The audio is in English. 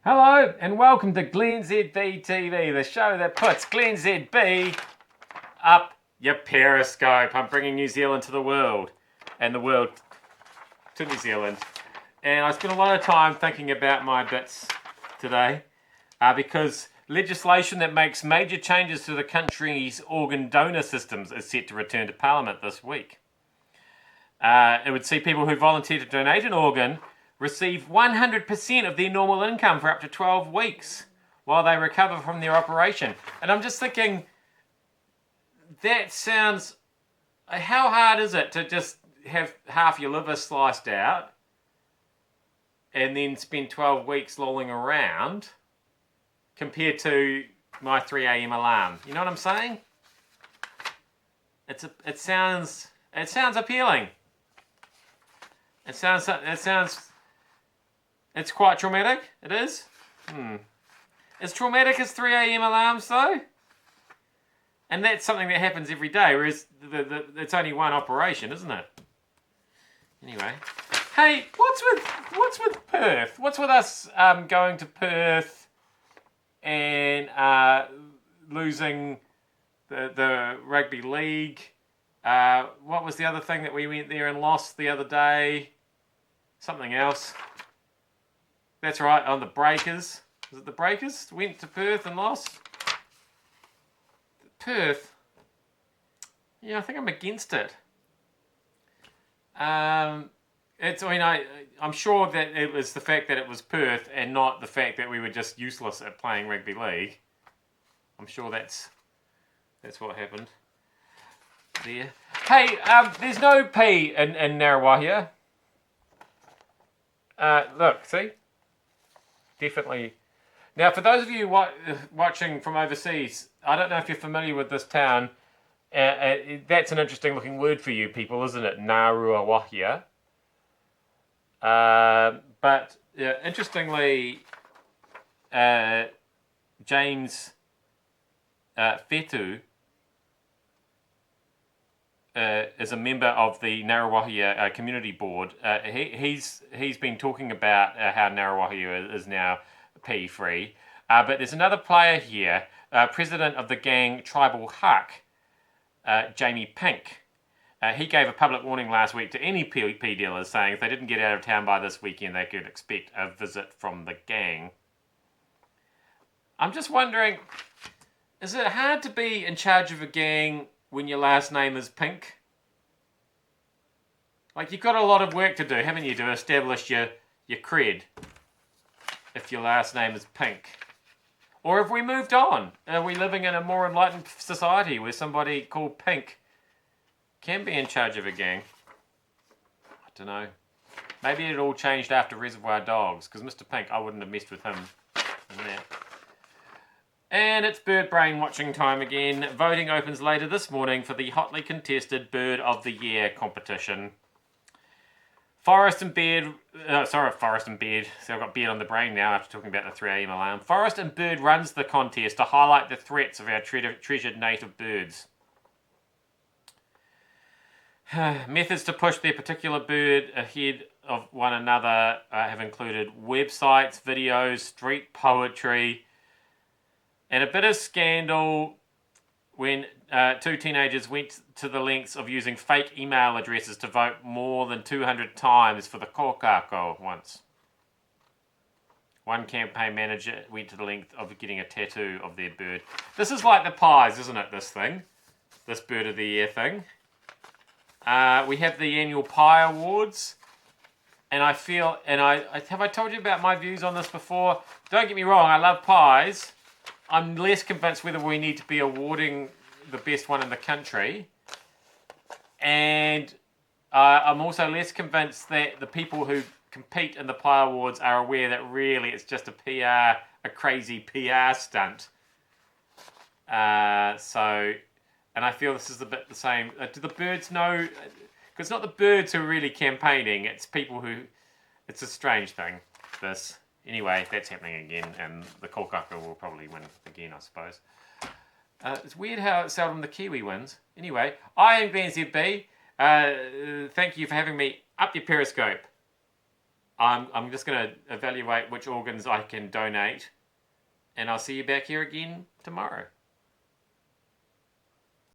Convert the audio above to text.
Hello and welcome to glennzb TV, the show that puts glennzb up your Periscope. I'm bringing New Zealand to the world and the world to New Zealand. And I spent a lot of time thinking about my bits today because legislation that makes major changes to the country's organ donor systems is set to return to Parliament this week. It would see people who volunteer to donate an organ receive 100% of their normal income for up to 12 weeks while they recover from their operation. And I'm just thinking, that sounds... How hard is it to just have half your liver sliced out and then spend 12 weeks lolling around compared to my 3 a.m. alarm? You know what I'm saying? It sounds appealing. It sounds it's quite traumatic. It is. As traumatic as 3 a.m. alarms, though. And that's something that happens every day, whereas it's only one operation, isn't it? Anyway, hey, what's with Perth? What's with us going to Perth and losing the rugby league? What was the other thing that we went there and lost the other day? Something else. That's right, on the Breakers. Was it the Breakers? Went to Perth and lost? Perth? Yeah, I think I'm against it. I'm sure that it was the fact that it was Perth and not the fact that we were just useless at playing rugby league. I'm sure that's what happened there. Hey, there's no P in Narrawahia. Look, see? Definitely. Now, for those of you watching from overseas, I don't know if you're familiar with this town. That's an interesting looking word for you people, isn't it? Narrawahia. But interestingly, James Fetu is a member of the Narrawahia Community Board. He's been talking about how Narrawahia is now P-free. But there's another player here, president of the gang Tribal Huck, Jamie Pink. He gave a public warning last week to any P dealers, saying if they didn't get out of town by this weekend, they could expect a visit from the gang. I'm just wondering, is it hard to be in charge of a gang when your last name is Pink? Like, you've got a lot of work to do, haven't you, to establish your cred if your last name is Pink? Or have we moved on? Are we living in a more enlightened society where somebody called Pink can be in charge of a gang? I don't know. Maybe it all changed after Reservoir Dogs, because Mr. Pink, I wouldn't have messed with him in that. And it's bird brain watching time again. Voting opens later this morning for the hotly contested Bird of the Year competition. Forrest and Beard. So I've got Beard on the brain now after talking about the 3 a.m. alarm. Forrest and Bird runs the contest to highlight the threats of our treasured native birds. Methods to push their particular bird ahead of one another have included websites, videos, street poetry, and a bit of scandal when two teenagers went to the lengths of using fake email addresses to vote more than 200 times for the kokako once. One campaign manager went to the length of getting a tattoo of their bird. This is like the pies, isn't it, this thing? This Bird of the Year thing. We have the annual Pie Awards. And I feel, have I told you about my views on this before? Don't get me wrong, I love pies. I'm less convinced whether we need to be awarding the best one in the country. And I'm also less convinced that the people who compete in the Pie Awards are aware that really it's just a crazy PR stunt. And I feel this is a bit the same. Do the birds know? Because it's not the birds who are really campaigning, it's people who... It's a strange thing, this. Anyway, that's happening again, and the kokako will probably win again, I suppose. It's weird how seldom the Kiwi wins. Anyway, I am glennzb. Thank you for having me up your Periscope. I'm just going to evaluate which organs I can donate, and I'll see you back here again tomorrow.